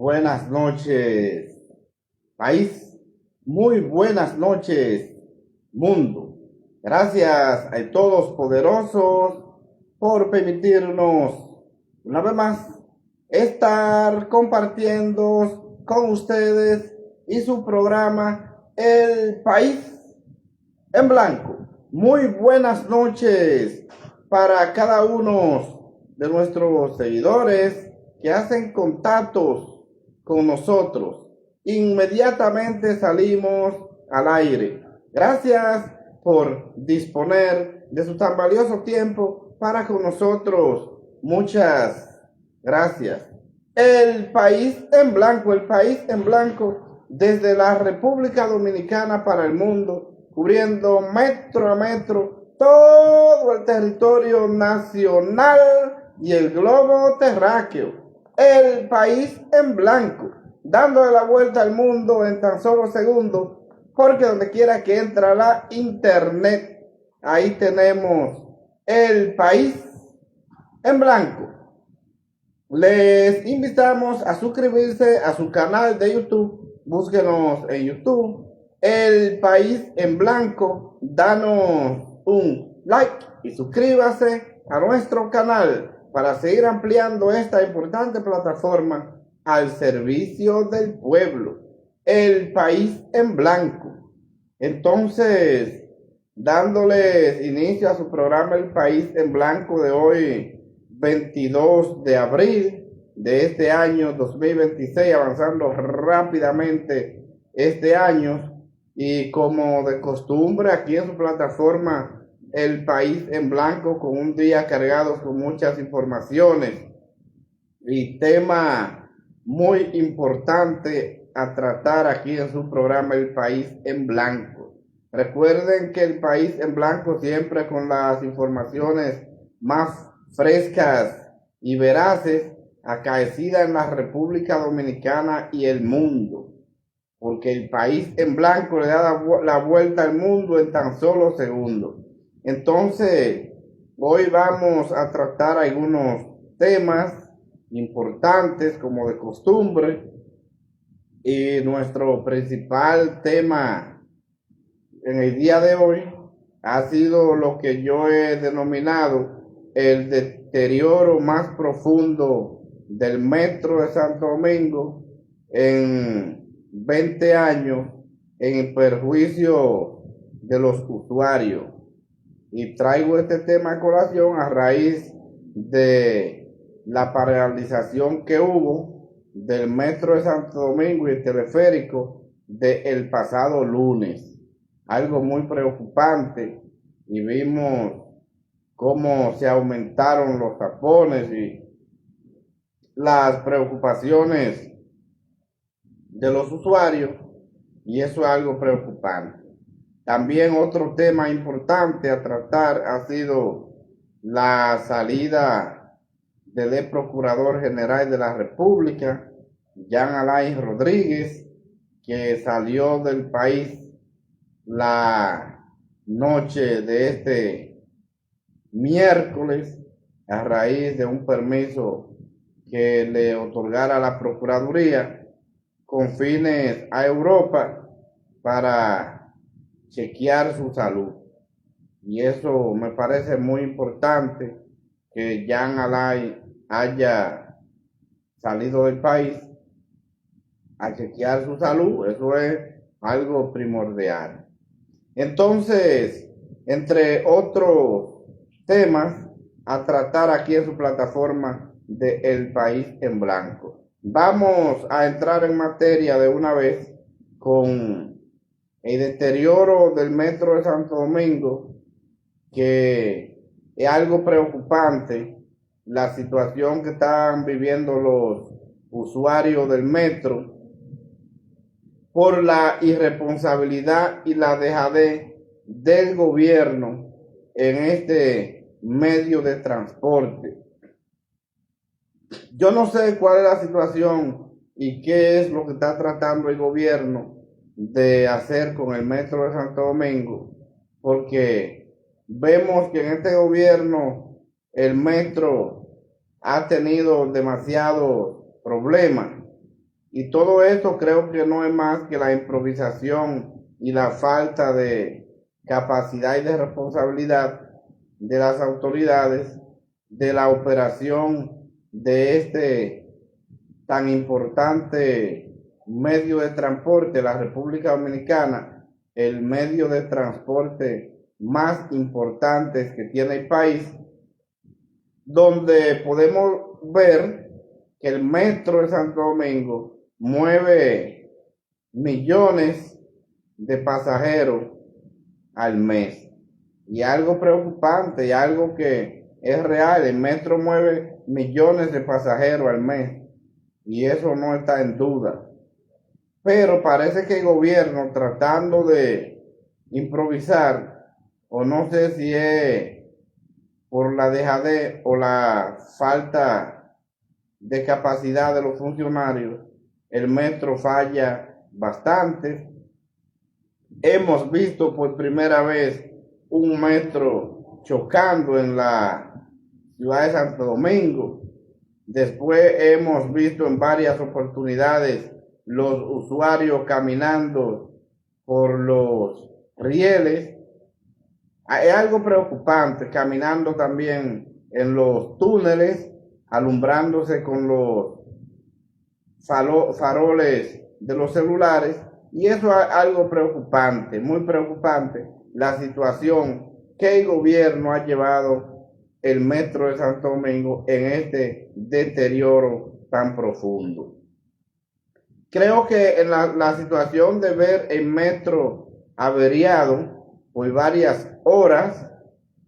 buenas noches, país. Muy buenas noches, mundo. Gracias a todos poderosos por permitirnos una vez más estar compartiendo con ustedes y su programa El País en Blanco. Muy buenas noches para cada uno de nuestros seguidores que hacen contactos con nosotros. Inmediatamente salimos al aire. Gracias por disponer de su tan valioso tiempo para con nosotros. Muchas gracias. El País en Blanco, desde la República Dominicana para el mundo, cubriendo metro a metro todo el territorio nacional y el globo terráqueo. El País en Blanco, dándole la vuelta al mundo en tan solo segundos, porque donde quiera que entra la internet, ahí tenemos El País en Blanco. Les invitamos a suscribirse a su canal de YouTube. Búsquenos en YouTube, El País en Blanco. Danos un like y suscríbase a nuestro canal para seguir ampliando esta importante plataforma al servicio del pueblo. El País en Blanco. Entonces, dándoles inicio a su programa El País en Blanco de hoy, 22 de abril de este año 2026, avanzando rápidamente este año, y como de costumbre aquí en su plataforma El País en Blanco, con un día cargado con muchas informaciones y tema muy importante a tratar aquí en su programa El País en Blanco. Recuerden que El País en Blanco siempre con las informaciones más frescas y veraces acaecidas en la República Dominicana y el mundo, porque El País en Blanco le da la vuelta al mundo en tan solo segundos. Entonces, hoy vamos a tratar algunos temas importantes como de costumbre, y nuestro principal tema en el día de hoy ha sido lo que yo he denominado el deterioro más profundo del metro de Santo Domingo en 20 años en perjuicio de los usuarios. Y traigo este tema a colación a raíz de la paralización que hubo del metro de Santo Domingo y el teleférico del pasado lunes. Algo muy preocupante, y vimos cómo se aumentaron los tapones y las preocupaciones de los usuarios, y eso es algo preocupante. También otro tema importante a tratar ha sido la salida del Procurador General de la República, Jean Alain Rodríguez, que salió del país la noche de este miércoles a raíz de un permiso que le otorgara la Procuraduría con fines a Europa para chequear su salud. Y eso me parece muy importante, que Jean Alain haya salido del país a chequear su salud. Eso es algo primordial. Entonces, entre otros temas a tratar aquí en su plataforma de El País en Blanco, vamos a entrar en materia de una vez con el deterioro del metro de Santo Domingo, que es algo preocupante la situación que están viviendo los usuarios del metro por la irresponsabilidad y la dejadez del gobierno en este medio de transporte. Yo no sé cuál es la situación y qué es lo que está tratando el gobierno de hacer con el metro de Santo Domingo, porque vemos que en este gobierno el metro ha tenido demasiados problemas. Y todo esto creo que no es más que la improvisación y la falta de capacidad y de responsabilidad de las autoridades de la operación de este tan importante medio de transporte, la República Dominicana, el medio de transporte más importante que tiene el país, donde podemos ver que el metro de Santo Domingo mueve millones de pasajeros al mes. Y algo preocupante, y algo que es real, el metro mueve millones de pasajeros al mes. Y eso no está en duda. Pero parece que el gobierno, tratando de improvisar, o no sé si es por la dejadez o la falta de capacidad de los funcionarios, el metro falla bastante. Hemos visto por primera vez un metro chocando en la ciudad de Santo Domingo. Después hemos visto en varias oportunidades los usuarios caminando por los rieles. Es algo preocupante, caminando también en los túneles, alumbrándose con los faroles de los celulares. Y eso es algo preocupante, muy preocupante, la situación que el gobierno ha llevado el metro de Santo Domingo en este deterioro tan profundo. Creo que en la situación de ver el metro averiado por varias horas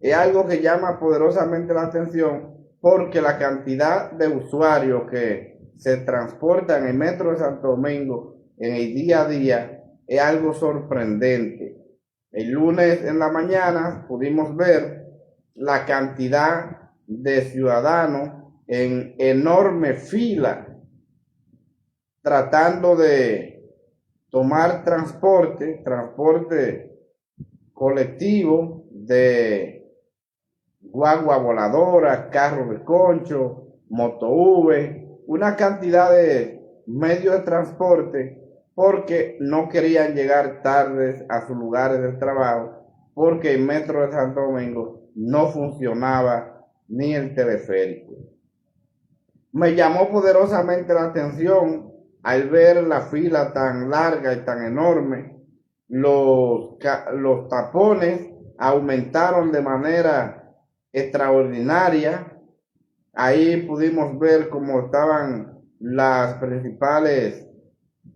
es algo que llama poderosamente la atención, porque la cantidad de usuarios que se transportan en el metro de Santo Domingo en el día a día es algo sorprendente. El lunes en la mañana pudimos ver la cantidad de ciudadanos en enorme fila tratando de tomar transporte colectivo, de guagua voladora, carro de concho, motovv, una cantidad de medios de transporte, porque no querían llegar tardes a sus lugares de trabajo, porque el metro de Santo Domingo no funcionaba, ni el teleférico. Me llamó poderosamente la atención al ver la fila tan larga y tan enorme. Los tapones aumentaron de manera extraordinaria. Ahí pudimos ver cómo estaban las principales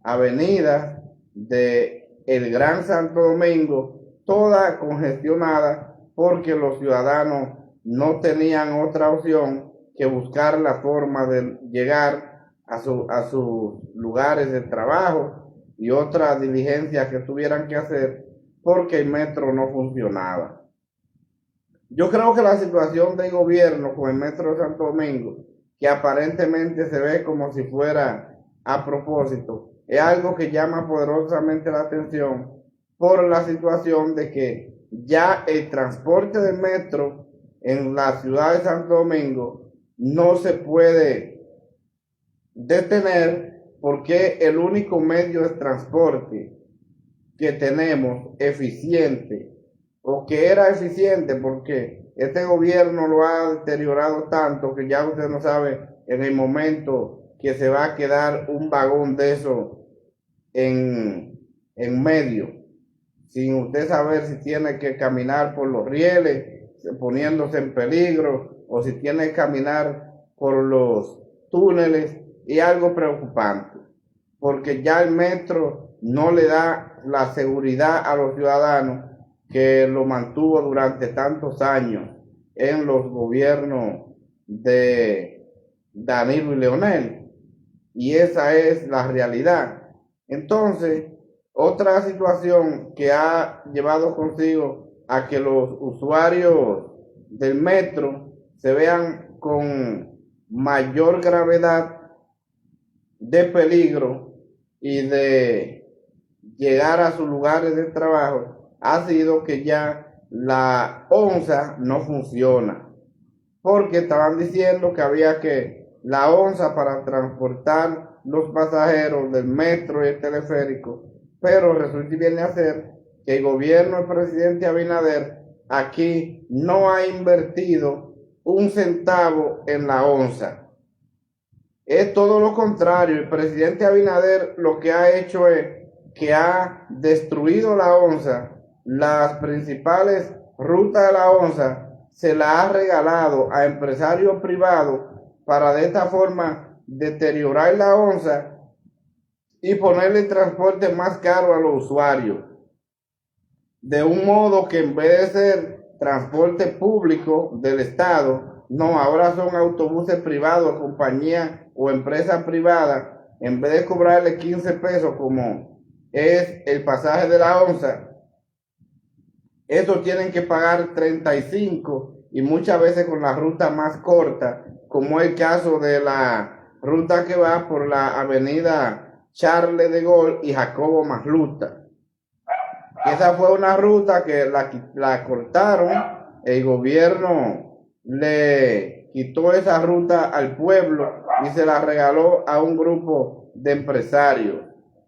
avenidas de el Gran Santo Domingo, todas congestionadas, porque los ciudadanos no tenían otra opción que buscar la forma de llegar a sus lugares de trabajo y otras diligencias que tuvieran que hacer, porque el metro no funcionaba. Yo creo que la situación del gobierno con el metro de Santo Domingo, que aparentemente se ve como si fuera a propósito, es algo que llama poderosamente la atención, por la situación de que ya el transporte del metro en la ciudad de Santo Domingo no se puede detener, porque el único medio de transporte que tenemos eficiente, o que era eficiente, porque este gobierno lo ha deteriorado tanto que ya usted no sabe en el momento que se va a quedar un vagón de eso en medio, sin usted saber si tiene que caminar por los rieles poniéndose en peligro, o si tiene que caminar por los túneles. Y algo preocupante, porque ya el metro no le da la seguridad a los ciudadanos que lo mantuvo durante tantos años en los gobiernos de Danilo y Leonel. Y esa es la realidad. Entonces, otra situación que ha llevado consigo a que los usuarios del metro se vean con mayor gravedad de peligro y de llegar a sus lugares de trabajo, ha sido que ya la onza no funciona, porque estaban diciendo que había que la onza, para transportar los pasajeros del metro y el teleférico, pero resulta y viene a ser que el gobierno del presidente Abinader aquí no ha invertido un centavo en la onza. Es todo lo contrario. El presidente Abinader lo que ha hecho es que ha destruido la onza, las principales rutas de la onza se la ha regalado a empresarios privados para de esta forma deteriorar la onza y ponerle el transporte más caro a los usuarios. De un modo que en vez de ser transporte público del Estado, no, ahora son autobuses privados, compañías o empresas privadas, en vez de cobrarle 15 pesos como es el pasaje de la onza, estos tienen que pagar 35 y muchas veces con la ruta más corta, como el caso de la ruta que va por la avenida Charles de Gaulle y Jacobo Masluta. Esa fue una ruta que la cortaron, el gobierno le quitó esa ruta al pueblo y se la regaló a un grupo de empresarios.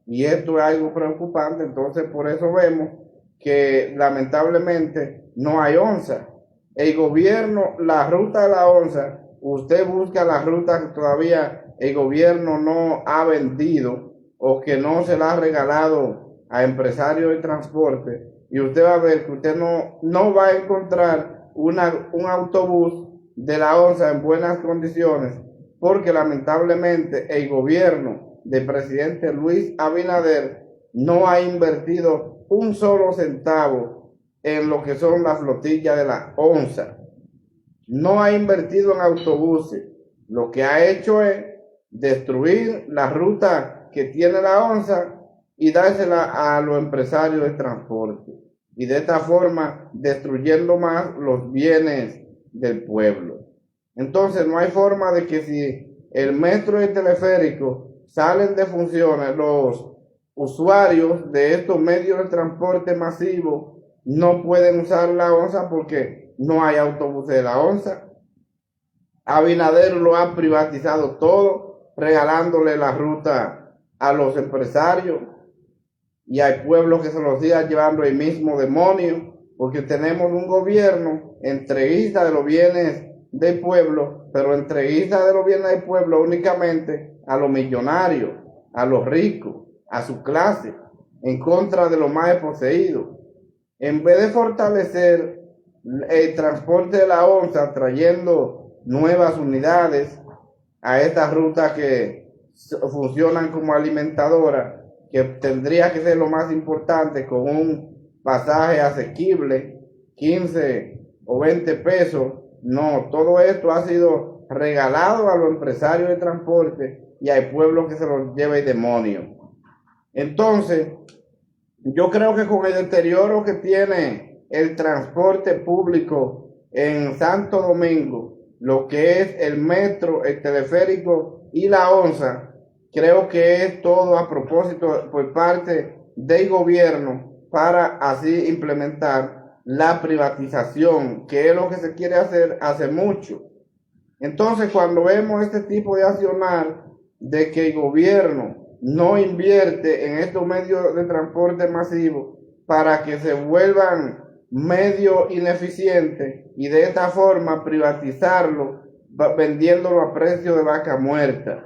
Y esto es algo preocupante, entonces por eso vemos que lamentablemente no hay onza. El gobierno, la ruta de la onza, usted busca la ruta que todavía el gobierno no ha vendido o que no se la ha regalado a empresarios de transporte, y usted va a ver que usted no va a encontrar un autobús de la onza en buenas condiciones, porque lamentablemente el gobierno del presidente Luis Abinader no ha invertido un solo centavo en lo que son las flotillas de la onza. No ha invertido en autobuses. Lo que ha hecho es destruir la ruta que tiene la onza y dársela a los empresarios de transporte, y de esta forma destruyendo más los bienes del pueblo. Entonces no hay forma de que si el metro y el teleférico salen de funciones, los usuarios de estos medios de transporte masivo no pueden usar la onza porque no hay autobuses de la onza. Abinader lo ha privatizado todo, regalándole la ruta a los empresarios, y hay pueblos que se los siga llevando el mismo demonio, porque tenemos un gobierno entreguista de los bienes del pueblo, pero entreguista de los bienes del pueblo únicamente a los millonarios, a los ricos, a su clase, en contra de los más desposeídos. En vez de fortalecer el transporte de la onza, trayendo nuevas unidades a estas rutas que funcionan como alimentadoras, que tendría que ser lo más importante, con un pasaje asequible, 15 o 20 pesos. No, todo esto ha sido regalado a los empresarios de transporte y al pueblo que se los lleva el demonio. Entonces, yo creo que con el deterioro que tiene el transporte público en Santo Domingo, lo que es el metro, el teleférico y la onza, creo que es todo a propósito por parte del gobierno para así implementar la privatización, que es lo que se quiere hacer hace mucho. Entonces, cuando vemos este tipo de accionar de que el gobierno no invierte en estos medios de transporte masivo para que se vuelvan medios ineficientes y de esta forma privatizarlo, vendiéndolo a precio de vaca muerta.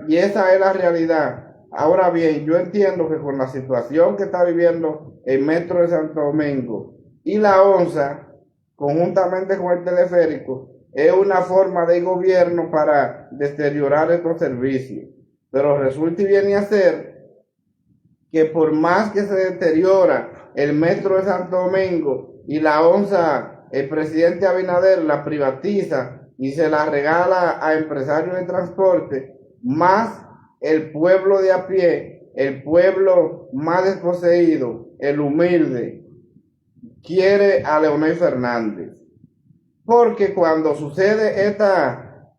Y esa es la realidad. Ahora bien, yo entiendo que con la situación que está viviendo el metro de Santo Domingo y la onza, conjuntamente con el teleférico, es una forma de gobierno para deteriorar estos servicios. Pero resulta y viene a ser que por más que se deteriora el metro de Santo Domingo y la onza, el presidente Abinader la privatiza y se la regala a empresarios de transporte, más el pueblo de a pie, el pueblo más desposeído, el humilde, quiere a Leonel Fernández. Porque cuando sucede esta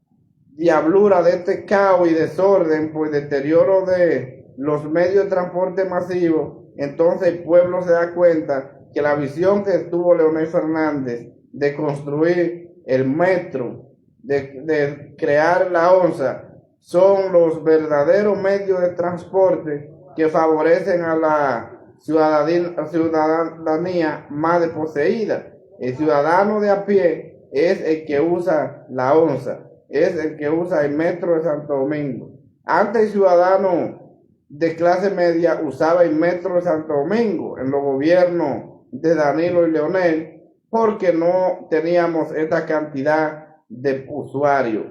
diablura de este caos y desorden por deterioro de los medios de transporte masivo, entonces el pueblo se da cuenta que la visión que tuvo Leonel Fernández de construir el metro, de crear la onza, son los verdaderos medios de transporte que favorecen a la ciudadanía más desposeída. El ciudadano de a pie es el que usa la onza, es el que usa el metro de Santo Domingo. Antes el ciudadano de clase media usaba el metro de Santo Domingo en los gobiernos de Danilo y Leonel, porque no teníamos esta cantidad de usuarios.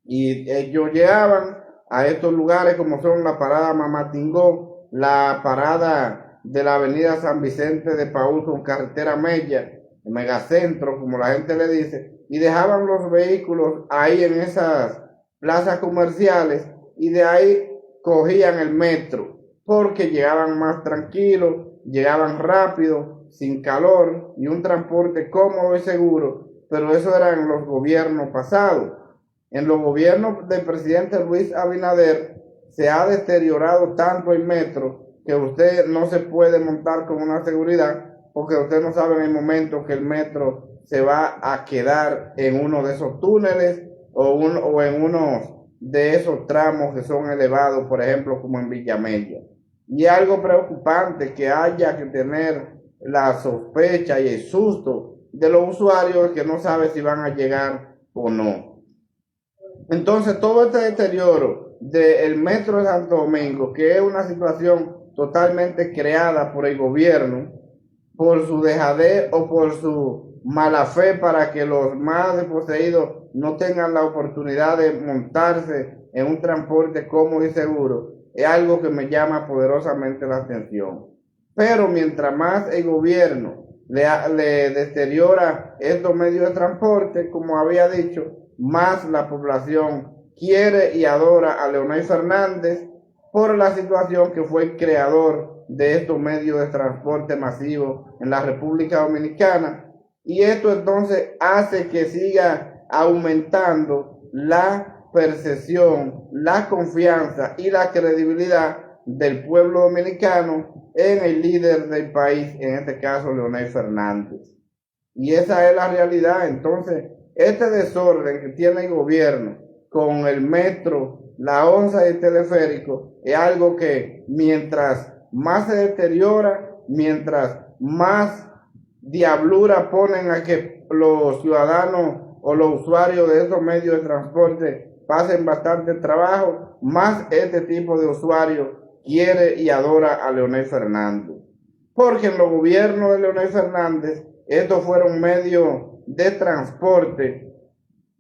Y ellos llegaban a estos lugares como son la parada Mamatingó, la parada de la avenida San Vicente de Paúl con carretera Mella, el megacentro, como la gente le dice, y dejaban los vehículos ahí en esas plazas comerciales y de ahí cogían el metro, porque llegaban más tranquilos, llegaban rápido, sin calor y un transporte cómodo y seguro, pero eso era en los gobiernos pasados. En los gobiernos del presidente Luis Abinader se ha deteriorado tanto el metro que usted no se puede montar con una seguridad porque usted no sabe en el momento que el metro se va a quedar en uno de esos túneles o en uno de esos tramos que son elevados, por ejemplo, como en Villamella. Y algo preocupante que haya que tener la sospecha y el susto de los usuarios que no saben si van a llegar o no. Entonces, todo este deterioro del metro de Santo Domingo, que es una situación totalmente creada por el gobierno, por su dejadez o por su mala fe para que los más desposeídos no tengan la oportunidad de montarse en un transporte cómodo y seguro, es algo que me llama poderosamente la atención. Pero mientras más el gobierno le deteriora estos medios de transporte, como había dicho, más la población quiere y adora a Leonel Fernández por la situación que fue el creador de estos medios de transporte masivo en la República Dominicana, y esto entonces hace que siga aumentando la percepción, la confianza y la credibilidad del pueblo dominicano en el líder del país, en este caso Leonel Fernández. Y esa es la realidad. Entonces, este desorden que tiene el gobierno con el metro, la onza y el teleférico es algo que mientras más se deteriora, mientras más diablura ponen a que los ciudadanos o los usuarios de esos medios de transporte pasen bastante trabajo, más este tipo de usuarios quiere y adora a Leonel Fernández. Porque en los gobiernos de Leonel Fernández, estos fueron medios de transporte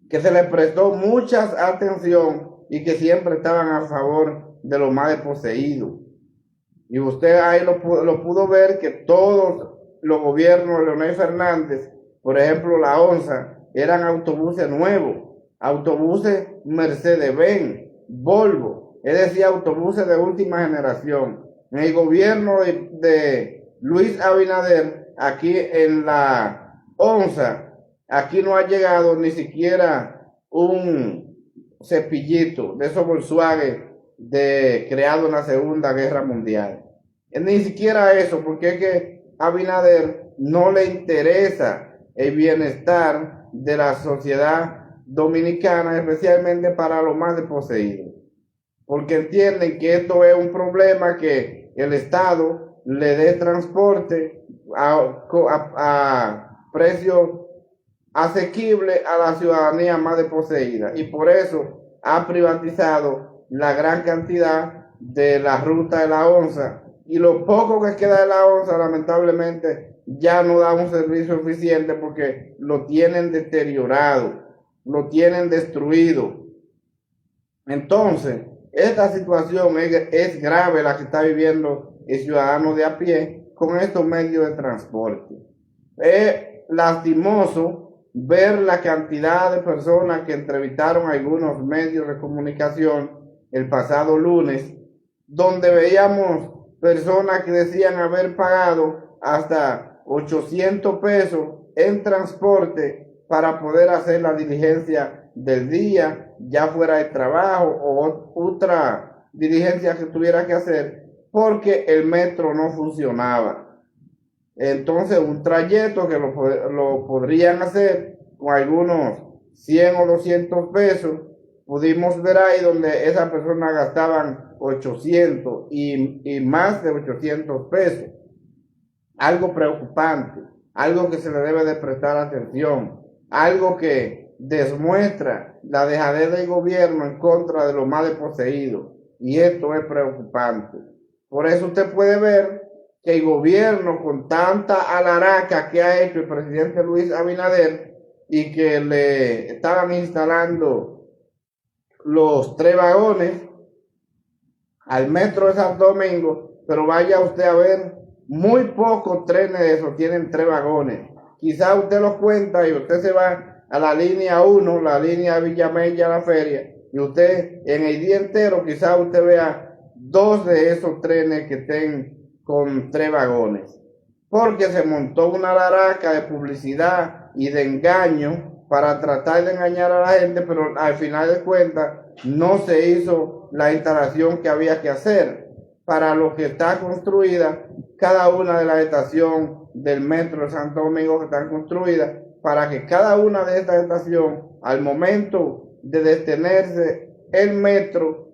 que se les prestó mucha atención y que siempre estaban a favor de los más desposeídos. Y usted ahí lo pudo ver que todos los gobiernos de Leonel Fernández, por ejemplo la onza, eran autobuses nuevos, autobuses Mercedes-Benz, Volvo, es decir, autobuses de última generación. En el gobierno de Luis Abinader, aquí en la onza, aquí no ha llegado ni siquiera un cepillito de esos Volkswagen creado en la Segunda Guerra Mundial. Ni siquiera eso, porque es que a Abinader no le interesa el bienestar de la sociedad dominicana, especialmente para los más desposeídos, porque entienden que esto es un problema que el Estado le dé transporte a precio asequible a la ciudadanía más desposeída, y por eso ha privatizado la gran cantidad de la ruta de la onza, y lo poco que queda de la onza lamentablemente ya no da un servicio eficiente porque lo tienen deteriorado, lo tienen destruido. Entonces, esta situación es grave la que está viviendo el ciudadano de a pie con estos medios de transporte. Es lastimoso ver la cantidad de personas que entrevistaron a algunos medios de comunicación el pasado lunes, donde veíamos personas que decían haber pagado hasta 800 pesos en transporte para poder hacer la diligencia del día, ya fuera de trabajo o otra diligencia que tuviera que hacer, porque el metro no funcionaba. Entonces, un trayecto que lo podrían hacer con algunos 100 o 200 pesos, pudimos ver ahí donde esas personas gastaban 800 y más de 800 pesos. Algo preocupante, algo que se le debe de prestar atención, algo que demuestra la dejadez del gobierno en contra de los más desposeídos. Y esto es preocupante. Por eso usted puede ver que el gobierno, con tanta alaraca que ha hecho el presidente Luis Abinader y que le estaban instalando los 3 vagones al metro de Santo Domingo, pero vaya usted a ver, muy pocos trenes de esos tienen 3 vagones. Quizá usted los cuenta y usted se va a la línea 1, la línea Villamella, la feria, y usted en el día entero quizá usted vea 2 de esos trenes que estén con 3 vagones. Porque se montó una laraca de publicidad y de engaño para tratar de engañar a la gente, pero al final de cuentas no se hizo la instalación que había que hacer para lo que está construida cada una de las estaciones del metro de Santo Domingo que están construidas, para que cada una de estas estaciones, al momento de detenerse el metro,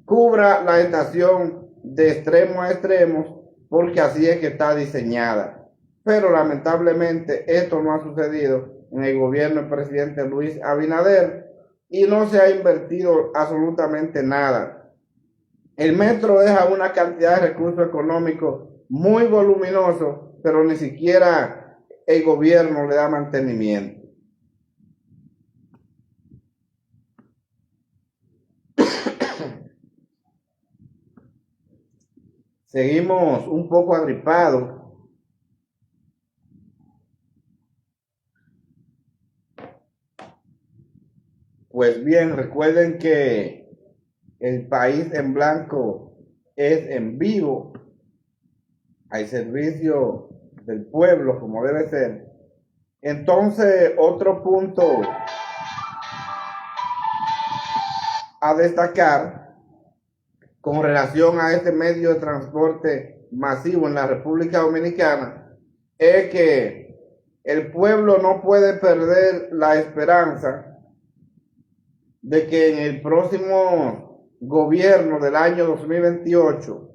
cubra la estación de extremo a extremo, porque así es que está diseñada. Pero lamentablemente esto no ha sucedido en el gobierno del presidente Luis Abinader y no se ha invertido absolutamente nada. El metro deja una cantidad de recursos económicos muy voluminosos, pero ni siquiera el gobierno le da mantenimiento. Seguimos un poco agripados. Pues bien, recuerden que el país en blanco es en vivo, al servicio del pueblo, como debe ser. Entonces, otro punto a destacar con relación a este medio de transporte masivo en la República Dominicana es que el pueblo no puede perder la esperanza de que en el próximo gobierno del año 2028,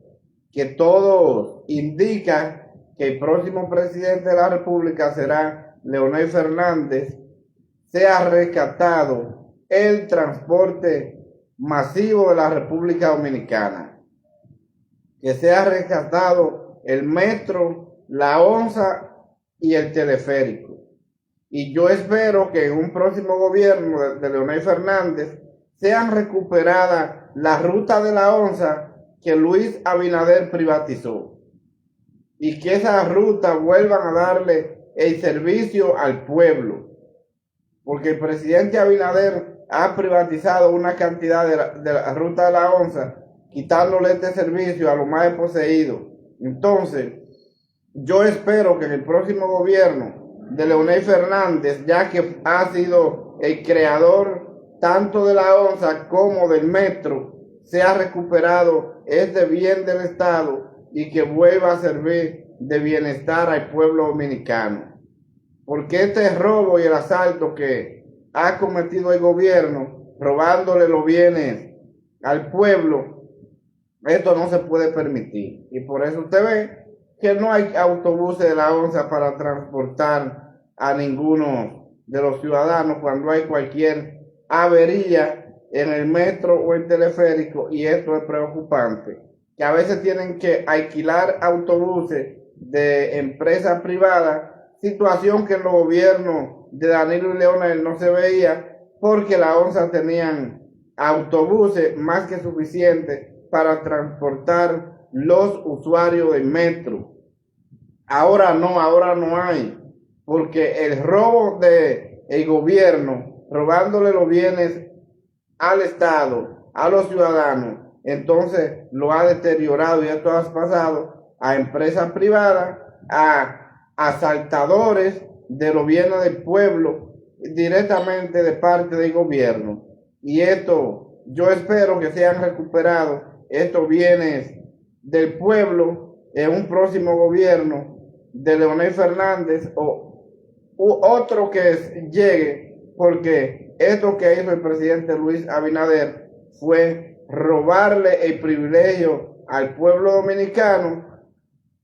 que todos indican que el próximo presidente de la República será Leonel Fernández, sea rescatado el transporte masivo de la República Dominicana, que sea rescatado el metro, la onza y el teleférico. Y yo espero que en un próximo gobierno de Leonel Fernández sean recuperadas las rutas de la onza que Luis Abinader privatizó, y que esas rutas vuelvan a darle el servicio al pueblo, porque el presidente Abinader ha privatizado una cantidad de la ruta de la onza, quitándole este servicio a los más desposeídos. Entonces, yo espero que en el próximo gobierno de Leonel Fernández, ya que ha sido el creador tanto de la onza como del metro, sea recuperado este bien del Estado y que vuelva a servir de bienestar al pueblo dominicano. Porque este robo y el asalto que ha cometido el gobierno, robándole los bienes al pueblo, esto no se puede permitir. Y por eso usted ve que no hay autobuses de la onza para transportar a ninguno de los ciudadanos cuando hay cualquier avería en el metro o el teleférico, y esto es preocupante, que a veces tienen que alquilar autobuses de empresas privadas, situación que en los gobiernos de Danilo y Leonel no se veía, porque la onza tenían autobuses más que suficientes para transportar los usuarios del metro. Ahora no hay, porque el robo del gobierno, robándole los bienes al Estado, a los ciudadanos, entonces lo ha deteriorado, y esto ha pasado a empresas privadas, a asaltadores de los bienes del pueblo directamente de parte del gobierno. Y esto, yo espero que sean recuperados estos bienes del pueblo en un próximo gobierno de Leonel Fernández u otro que llegue, porque esto que hizo el presidente Luis Abinader fue robarle el privilegio al pueblo dominicano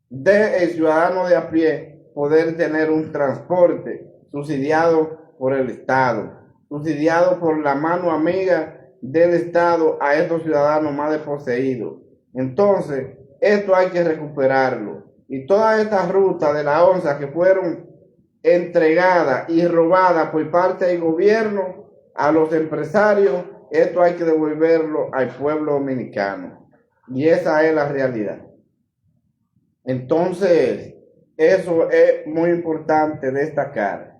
de el ciudadano de a pie poder tener un transporte subsidiado por el Estado, subsidiado por la mano amiga del Estado a estos ciudadanos más desposeídos. Entonces, esto hay que recuperarlo. Y todas estas rutas de la onza que fueron entregadas y robadas por parte del gobierno a los empresarios, esto hay que devolverlo al pueblo dominicano. Y esa es la realidad. Entonces, eso es muy importante destacar.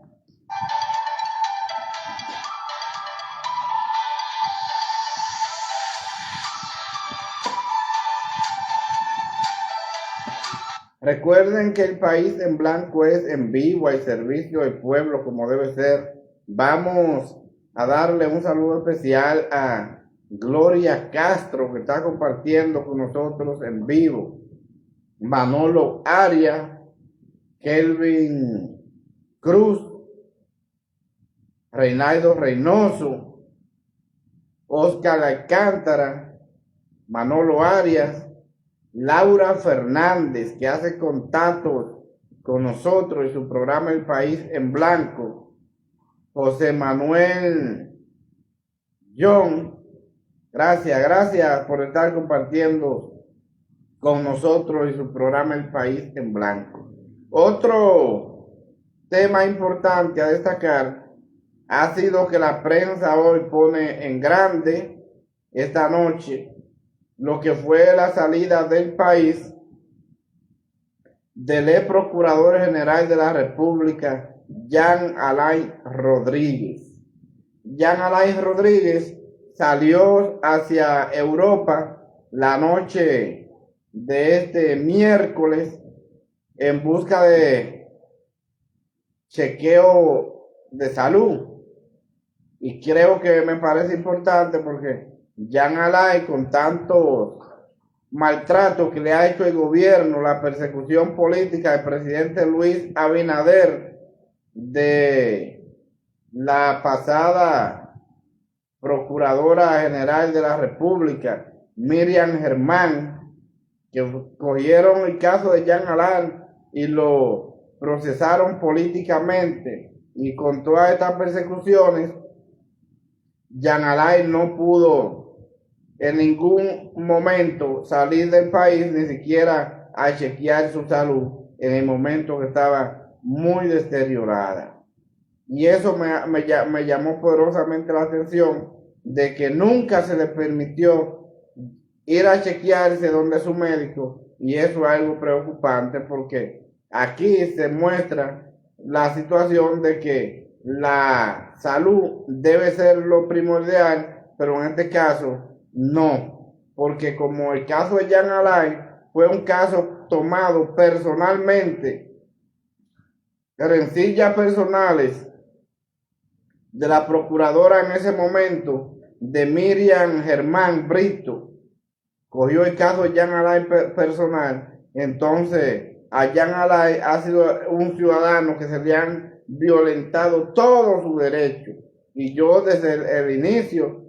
Recuerden que el país en blanco es en vivo, al servicio del pueblo como debe ser. Vamos a darle un saludo especial a Gloria Castro, que está compartiendo con nosotros en vivo. Manolo Arias, Kelvin Cruz, Reinaldo Reynoso, Oscar Alcántara, Manolo Arias, Laura Fernández, que hace contactos con nosotros y su programa El País en Blanco, José Manuel John, gracias por estar compartiendo con nosotros y su programa El País en Blanco. Otro tema importante a destacar ha sido que la prensa hoy pone en grande esta noche lo que fue la salida del país del ex procurador general de la República, Jean Alain Rodríguez. Jean Alain Rodríguez salió hacia Europa la noche de este miércoles en busca de chequeo de salud. Y creo que me parece importante porque Jean Alain, con tanto maltrato que le ha hecho el gobierno, la persecución política del presidente Luis Abinader, de la pasada Procuradora General de la República, Miriam Germán, que cogieron el caso de Jean Alain y lo procesaron políticamente, y con todas estas persecuciones, Jean Alain no pudo en ningún momento salir del país, ni siquiera a chequear su salud en el momento que estaba muy deteriorada. Y eso me llamó poderosamente la atención, de que nunca se le permitió ir a chequearse donde su médico, y eso es algo preocupante porque aquí se muestra la situación de que la salud debe ser lo primordial, pero en este caso no, porque como el caso de Jean Alain fue un caso tomado personalmente, rencillas personales de la procuradora en ese momento, de Miriam Germán Brito, cogió el caso de Jean Alain personal. Entonces a Jean Alain ha sido un ciudadano que se le han violentado todos sus derechos, y yo desde el inicio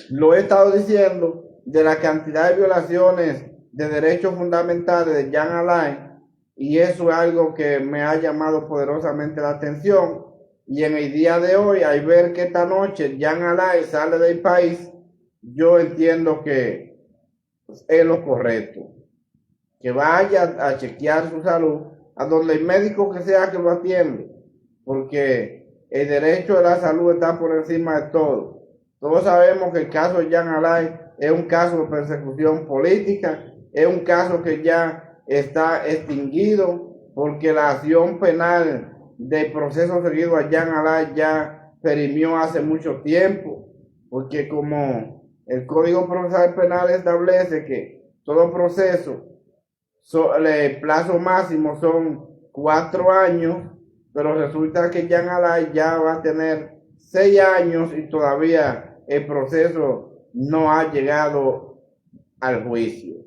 lo he estado diciendo de la cantidad de violaciones de derechos fundamentales de Jean Alain, y eso es algo que me ha llamado poderosamente la atención. Y en el día de hoy, al ver que esta noche Jean Alain sale del país, yo entiendo que es lo correcto, que vaya a chequear su salud a donde el médico que sea que lo atiende, porque el derecho de la salud está por encima de todo. Todos sabemos que el caso de Jean Alain es un caso de persecución política, es un caso que ya está extinguido, porque la acción penal del proceso seguido a Jean Alain ya perimió hace mucho tiempo, porque como el Código Procesal Penal establece que todo proceso, el plazo máximo son 4 años, pero resulta que Jean Alain ya va a tener 6 años y todavía el proceso no ha llegado al juicio,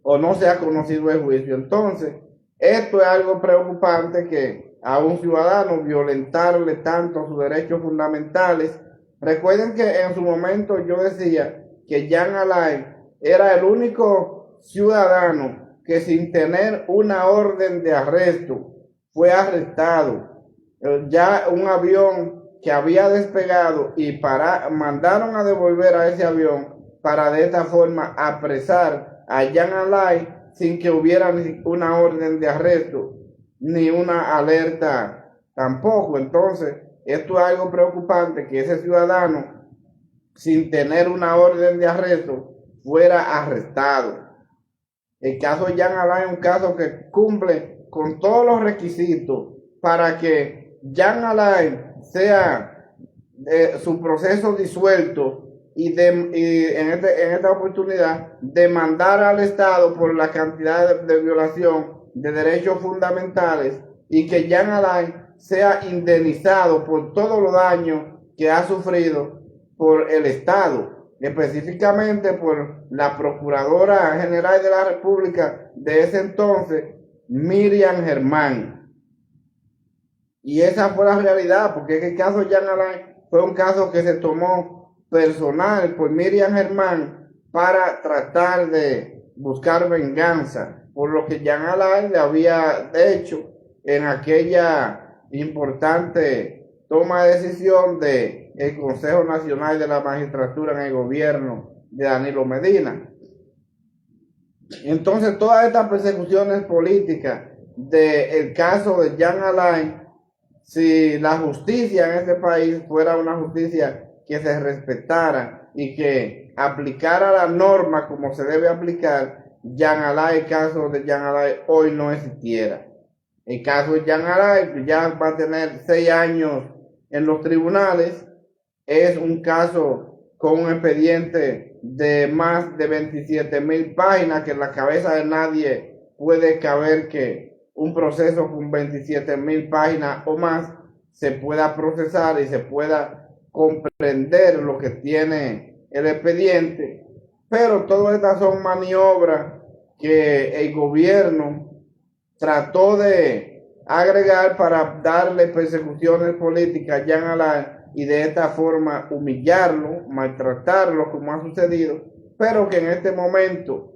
o no se ha conocido el juicio. Entonces, esto es algo preocupante que a un ciudadano, violentarle tanto sus derechos fundamentales. Recuerden que en su momento yo decía que Jean Alain era el único ciudadano que sin tener una orden de arresto fue arrestado. Ya un avión que había despegado y mandaron a devolver a ese avión para de esta forma apresar a Jean Alain sin que hubiera una orden de arresto ni una alerta tampoco. Entonces, esto es algo preocupante, que ese ciudadano, sin tener una orden de arresto, fuera arrestado. El caso de Jean Alain es un caso que cumple con todos los requisitos para que Jean Alain sea su proceso disuelto y en esta oportunidad demandar al Estado por la cantidad de violación de derechos fundamentales y que Jean Alain sea indemnizado por todos los daños que ha sufrido por el Estado, específicamente por la Procuradora General de la República de ese entonces, Miriam Germán. Y esa fue la realidad, porque el caso de Jean Alain fue un caso que se tomó personal por Miriam Germán para tratar de buscar venganza por lo que Jean Alain le había hecho en aquella importante toma de decisión del Consejo Nacional de la Magistratura en el gobierno de Danilo Medina. Entonces, todas estas persecuciones políticas del caso de Jean Alain, si la justicia en este país fuera una justicia que se respetara y que aplicara la norma como se debe aplicar, Jean Alain, el caso de Jean Alain hoy no existiera. El caso de Jean Alain, que ya va a tener 6 años en los tribunales, es un caso con un expediente de más de 27,000 páginas, que en la cabeza de nadie puede caber que un proceso con 27,000 páginas o más se pueda procesar y se pueda comprender lo que tiene el expediente. Pero todas estas son maniobras que el gobierno trató de agregar para darle persecuciones políticas a Jean Alain y de esta forma humillarlo, maltratarlo, como ha sucedido, pero que en este momento,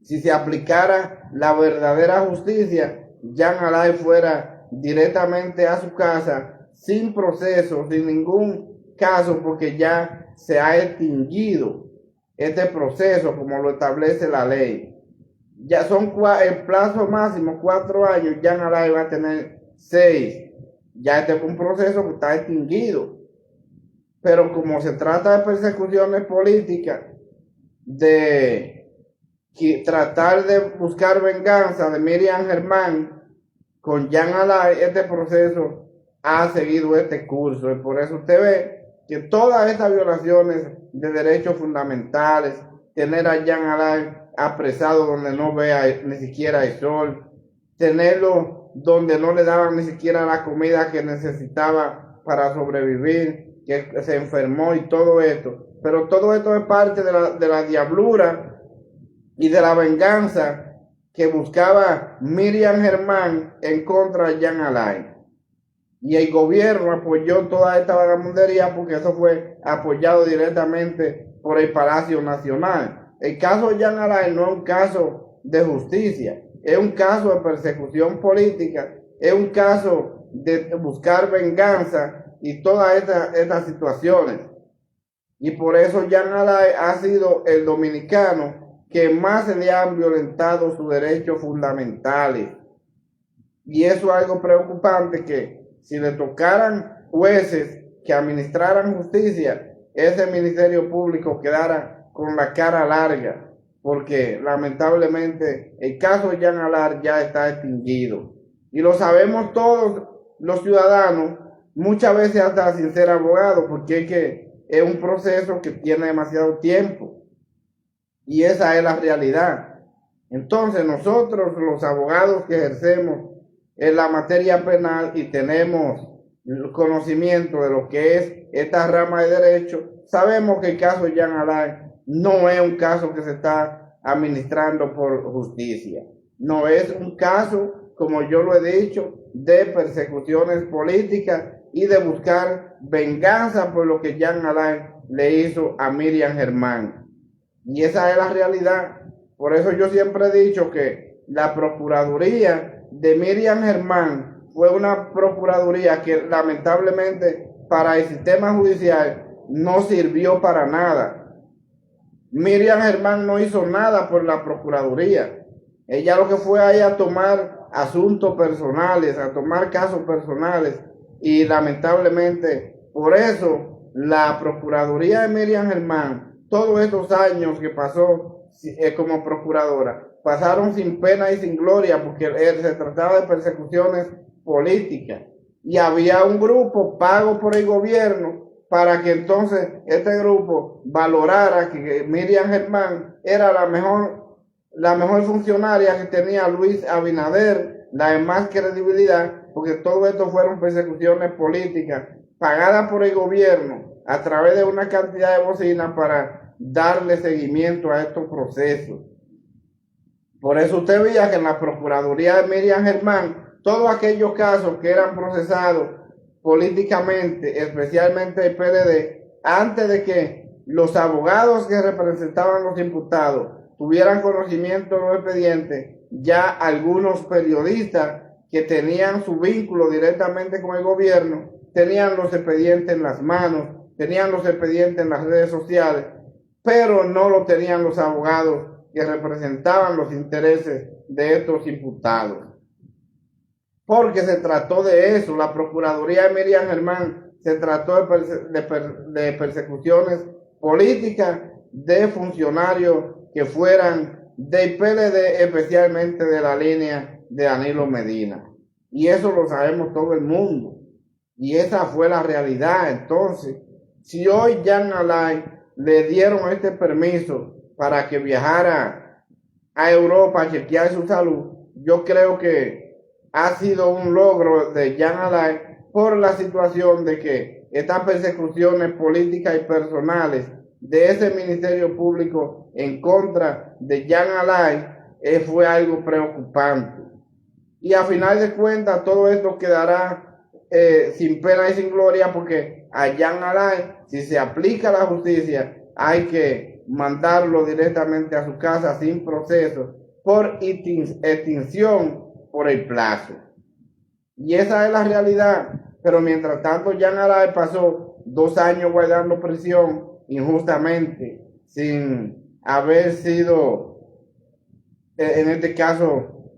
si se aplicara la verdadera justicia, Jean Alain fuera directamente a su casa, sin proceso, sin ningún caso, porque ya se ha extinguido este proceso como lo establece la ley. Ya son el plazo máximo 4 años, Jean Alain va a tener 6. Ya este es un proceso que está extinguido. Pero como se trata de persecuciones políticas, de tratar de buscar venganza de Miriam Germán con Jean Alain, este proceso ha seguido este curso. Y por eso usted ve que todas estas violaciones de derechos fundamentales, tener a Jean Alain apresado donde no vea ni siquiera el sol, tenerlo donde no le daban ni siquiera la comida que necesitaba para sobrevivir, que se enfermó y todo esto. Pero todo esto es parte de la diablura y de la venganza que buscaba Miriam Germán en contra de Jean Alain. Y el gobierno apoyó toda esta vagabundería porque eso fue apoyado directamente por el Palacio Nacional. El caso de Jean Alain no es un caso de justicia, es un caso de persecución política, es un caso de buscar venganza y todas estas situaciones. Y por eso Jean Alain ha sido el dominicano que más se le han violentado sus derechos fundamentales. Y eso es algo preocupante, que si le tocaran jueces que administraran justicia, ese Ministerio Público quedara con la cara larga, porque lamentablemente el caso de Jean Alain ya está extinguido. Y lo sabemos todos los ciudadanos, muchas veces hasta sin ser abogado, porque es un proceso que tiene demasiado tiempo. Y esa es la realidad. Entonces nosotros, los abogados que ejercemos en la materia penal y tenemos el conocimiento de lo que es esta rama de derecho, sabemos que el caso de Jean Alain no es un caso que se está administrando por justicia. No es un caso como yo lo he dicho, de persecuciones políticas y de buscar venganza por lo que Jean Alain le hizo a Miriam Germán. Y esa es la realidad. Por eso yo siempre he dicho que la Procuraduría de Miriam Germán fue una procuraduría que lamentablemente para el sistema judicial no sirvió para nada. Miriam Germán no hizo nada por la Procuraduría. Ella lo que fue ahí a tomar asuntos personales, a tomar casos personales, y lamentablemente por eso la Procuraduría de Miriam Germán, todos estos años que pasó como procuradora, pasaron sin pena y sin gloria porque se trataba de persecuciones políticas y había un grupo pago por el gobierno para que entonces este grupo valorara que Miriam Germán era la mejor funcionaria que tenía Luis Abinader, la de más credibilidad, porque todo esto fueron persecuciones políticas pagadas por el gobierno a través de una cantidad de bocinas para darle seguimiento a estos procesos. Por eso usted veía que en la Procuraduría de Miriam Germán, todos aquellos casos que eran procesados políticamente, especialmente el PLD, antes de que los abogados que representaban a los imputados tuvieran conocimiento de los expedientes, ya algunos periodistas que tenían su vínculo directamente con el gobierno, tenían los expedientes en las manos, tenían los expedientes en las redes sociales, pero no lo tenían los abogados que representaban los intereses de estos imputados. Porque se trató de eso, la Procuraduría de Miriam Germán se trató de persecuciones políticas de funcionarios que fueran del PLD, especialmente de la línea de Danilo Medina. Y eso lo sabemos todo el mundo. Y esa fue la realidad. Entonces, si hoy Jean Alain le dieron este permiso para que viajara a Europa a chequear su salud, yo creo que ha sido un logro de Jean Alain por la situación de que estas persecuciones políticas y personales de ese Ministerio Público en contra de Jean Alain fue algo preocupante. Y a final de cuentas todo esto quedará sin pena y sin gloria, porque a Jean Alain, si se aplica la justicia, hay que mandarlo directamente a su casa sin proceso por extinción por el plazo. Y esa es la realidad. Pero mientras tanto Jean Alain pasó 2 años guardando prisión injustamente, sin haber sido, en este caso,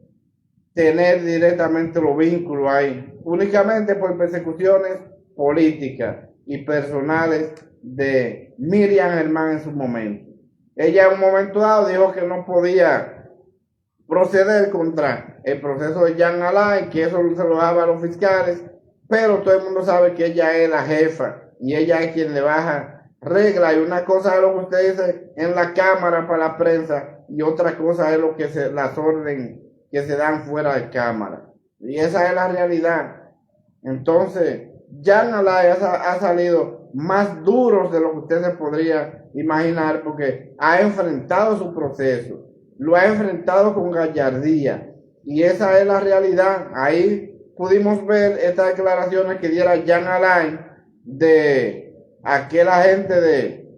tener directamente los vínculos ahí, únicamente por persecuciones políticas y personales de Miriam Germán en su momento. Ella en un momento dado dijo que no podía proceder contra el proceso de Jean Alain, que eso se lo daba a los fiscales, pero todo el mundo sabe que ella es la jefa y ella es quien le baja regla, y una cosa es lo que usted dice en la cámara para la prensa y otra cosa es lo que las órdenes que se dan fuera de cámara, y esa es la realidad. Entonces Jean Alain ha salido más duros de lo que usted se podría imaginar, porque ha enfrentado su proceso, lo ha enfrentado con gallardía, y esa es la realidad. Ahí pudimos ver estas declaraciones que diera Jean Alain de aquel agente de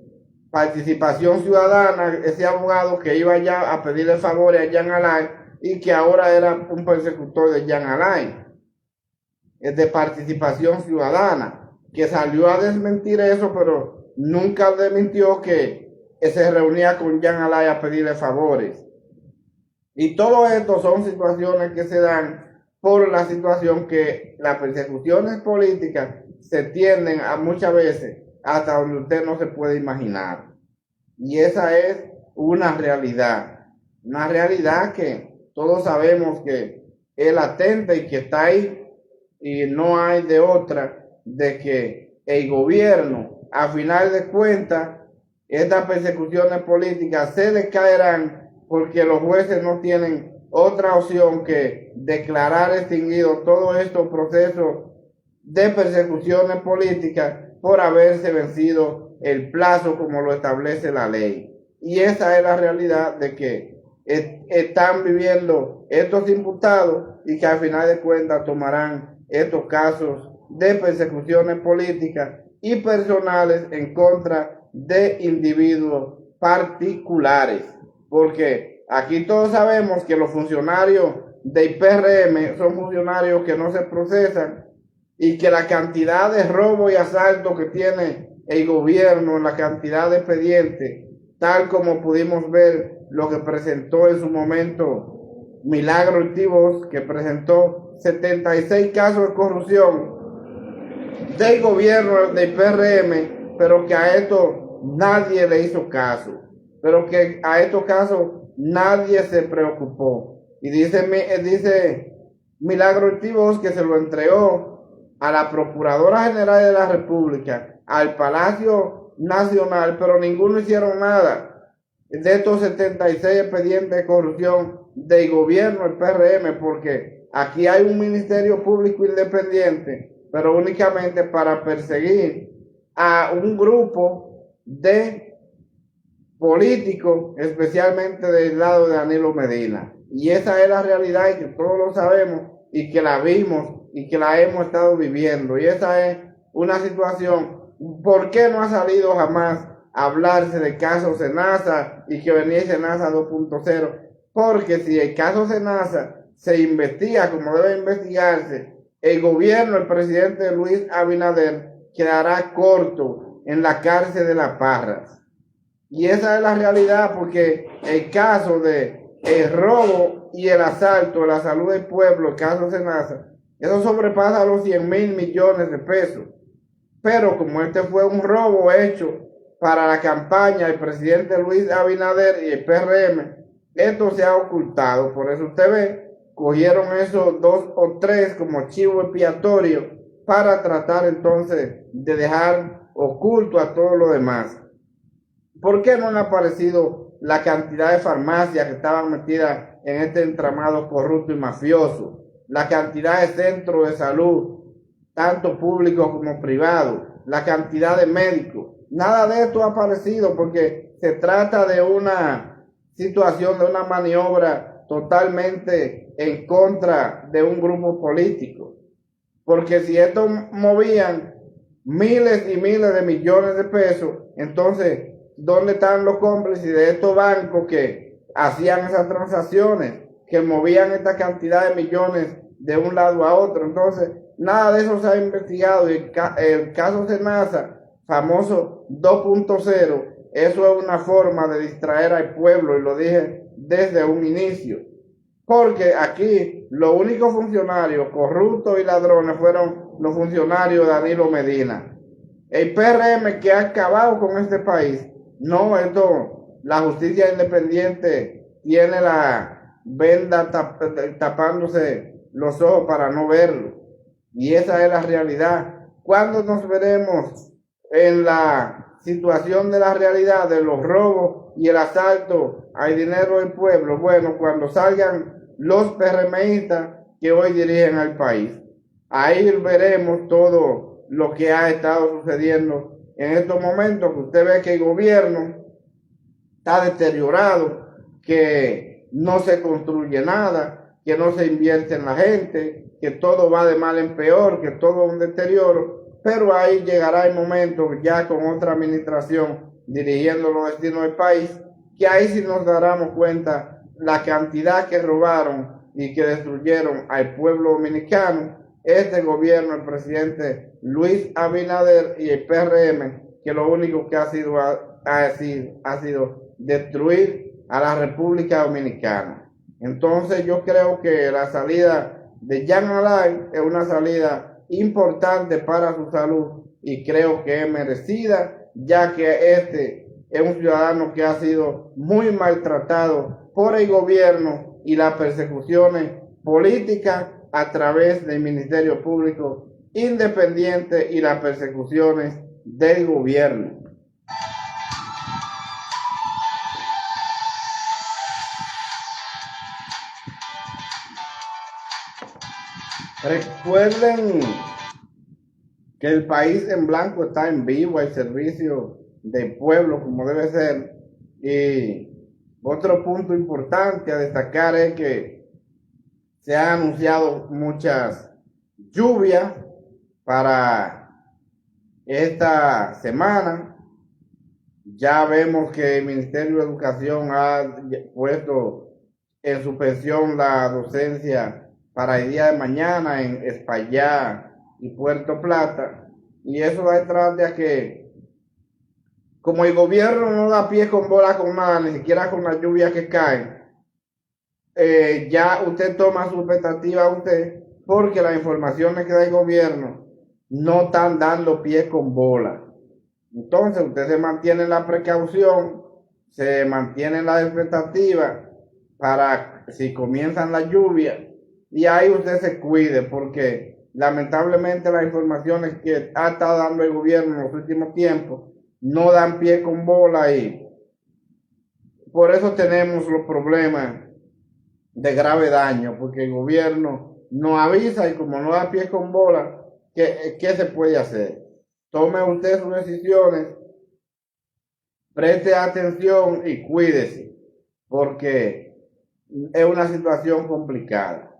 Participación Ciudadana, ese abogado que iba ya a pedirle favores a Jean Alain y que ahora era un persecutor de Jean Alain, es de Participación Ciudadana, que salió a desmentir eso, pero nunca desmintió que se reunía con Jean Alain a pedirle favores. Y todo esto son situaciones que se dan por la situación que las persecuciones políticas se tienden a muchas veces hasta donde usted no se puede imaginar. Y esa es una realidad que todos sabemos que es latente y que está ahí, y no hay de otra de que el gobierno, a final de cuentas, estas persecuciones políticas se decaerán porque los jueces no tienen otra opción que declarar extinguido todos estos procesos de persecuciones políticas por haberse vencido el plazo como lo establece la ley. Y esa es la realidad de que están viviendo estos imputados y que al final de cuentas tomarán estos casos de persecuciones políticas y personales en contra de individuos particulares. Porque aquí todos sabemos que los funcionarios del PRM son funcionarios que no se procesan y que la cantidad de robo y asalto que tiene el gobierno, la cantidad de expedientes, tal como pudimos ver lo que presentó en su momento Milagro Ortiz, que presentó 76 casos de corrupción del gobierno del PRM, pero que a esto nadie le hizo caso, pero que a estos casos nadie se preocupó. Y dice Milagro Ortiz que se lo entregó a la Procuradora General de la República, al Palacio Nacional, pero ninguno hicieron nada de estos 76 expedientes de corrupción del gobierno del PRM, porque aquí hay un Ministerio Público Independiente, pero únicamente para perseguir a un grupo de políticos, especialmente del lado de Danilo Medina. Y esa es la realidad y que todos lo sabemos y que la vimos y que la hemos estado viviendo. Y esa es una situación. ¿Por qué no ha salido jamás a hablarse de caso Senasa y que venía Senasa 2.0? Porque si el caso Senasa se investiga como debe investigarse, el gobierno, el presidente Luis Abinader, quedará corto en la cárcel de Las Parras. Y esa es la realidad, porque el caso de el robo y el asalto a la salud del pueblo, el caso Senasa, eso sobrepasa los 100.000 millones de pesos. Pero como este fue un robo hecho para la campaña del presidente Luis Abinader y el PRM, esto se ha ocultado. Por eso usted ve, cogieron esos 2 o 3 como chivo expiatorio para tratar entonces de dejar oculto a todo lo demás. ¿Por qué no han aparecido la cantidad de farmacias que estaban metidas en este entramado corrupto y mafioso? La cantidad de centros de salud, tanto públicos como privados, la cantidad de médicos. Nada de esto ha aparecido porque se trata de una situación, de una maniobra totalmente en contra de un grupo político. Porque si estos movían miles y miles de millones de pesos, entonces ¿dónde están los cómplices de estos bancos que hacían esas transacciones, que movían esta cantidad de millones de un lado a otro? Entonces, nada de eso se ha investigado. Y el caso Senasa, famoso 2.0, eso es una forma de distraer al pueblo, y lo dije desde un inicio. Porque aquí los únicos funcionarios corruptos y ladrones fueron los funcionarios de Danilo Medina. El PRM que ha acabado con este país. No, la justicia independiente tiene la venda tapándose los ojos para no verlo. Y esa es la realidad. ¿Cuándo nos veremos en la situación de la realidad de los robos y el asalto al dinero del pueblo? Bueno, cuando salgan los PRMistas que hoy dirigen al país. Ahí veremos todo lo que ha estado sucediendo en estos momentos, que usted ve que el gobierno está deteriorado, que no se construye nada, que no se invierte en la gente, que todo va de mal en peor, que todo es un deterioro. Pero ahí llegará el momento, ya con otra administración dirigiendo los destinos del país, que ahí sí nos daremos cuenta la cantidad que robaron y que destruyeron al pueblo dominicano este gobierno, el presidente Luis Abinader y el PRM, que lo único que ha sido destruir a la República Dominicana. Entonces yo creo que la salida de Jean Alain es una salida importante para su salud y creo que es merecida, ya que este es un ciudadano que ha sido muy maltratado por el gobierno y las persecuciones políticas a través del Ministerio Público Independiente y las persecuciones del gobierno. Recuerden que el país en blanco está en vivo al servicio del pueblo como debe ser, y Otro punto importante a destacar es que se han anunciado muchas lluvias para esta semana. Ya vemos que el Ministerio de Educación ha puesto en suspensión la docencia para el día de mañana en Espaillá y Puerto Plata. Y eso va detrás de que, como el gobierno no da pie con bola con nada, ni siquiera con la lluvia que cae, ya usted toma su expectativa porque las informaciones que da el gobierno no están dando pie con bola. Entonces usted se mantiene la precaución, se mantiene la expectativa para si comienzan las lluvias, y ahí usted se cuide, porque lamentablemente las informaciones que ha estado dando el gobierno en los últimos tiempos no dan pie con bola, y por eso tenemos los problemas de grave daño, porque el gobierno no avisa, y como no da pie con bola, ¿qué se puede hacer? Tome usted sus decisiones, preste atención y cuídese, porque es una situación complicada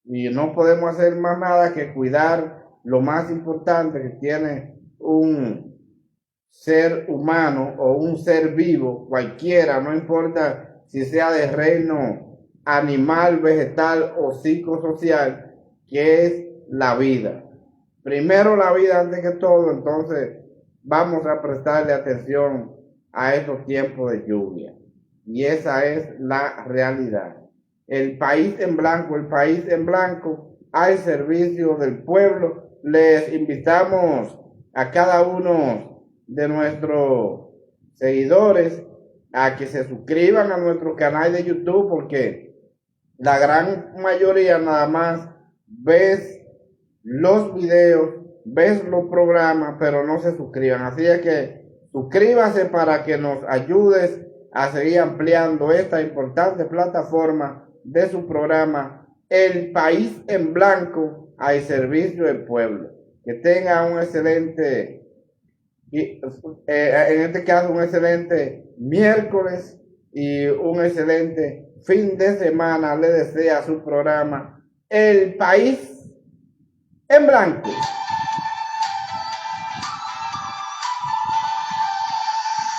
y no podemos hacer más nada que cuidar lo más importante que tiene un ser humano o un ser vivo, cualquiera, no importa si sea de reino animal, vegetal o psicosocial, que es la vida. Primero la vida antes que todo. Entonces vamos a prestarle atención a estos tiempos de lluvia. Y esa es la realidad. El país en blanco, al servicio del pueblo. Les invitamos a cada uno de nuestros seguidores a que se suscriban a nuestro canal de YouTube, porque la gran mayoría nada más ves los videos, ves los programas, pero no se suscriban. Así es que suscríbase para que nos ayudes a seguir ampliando esta importante plataforma de su programa El País en Blanco, al servicio del pueblo. Que tenga un excelente, en este caso un excelente miércoles y un excelente fin de semana le desea su programa El País en Blanco.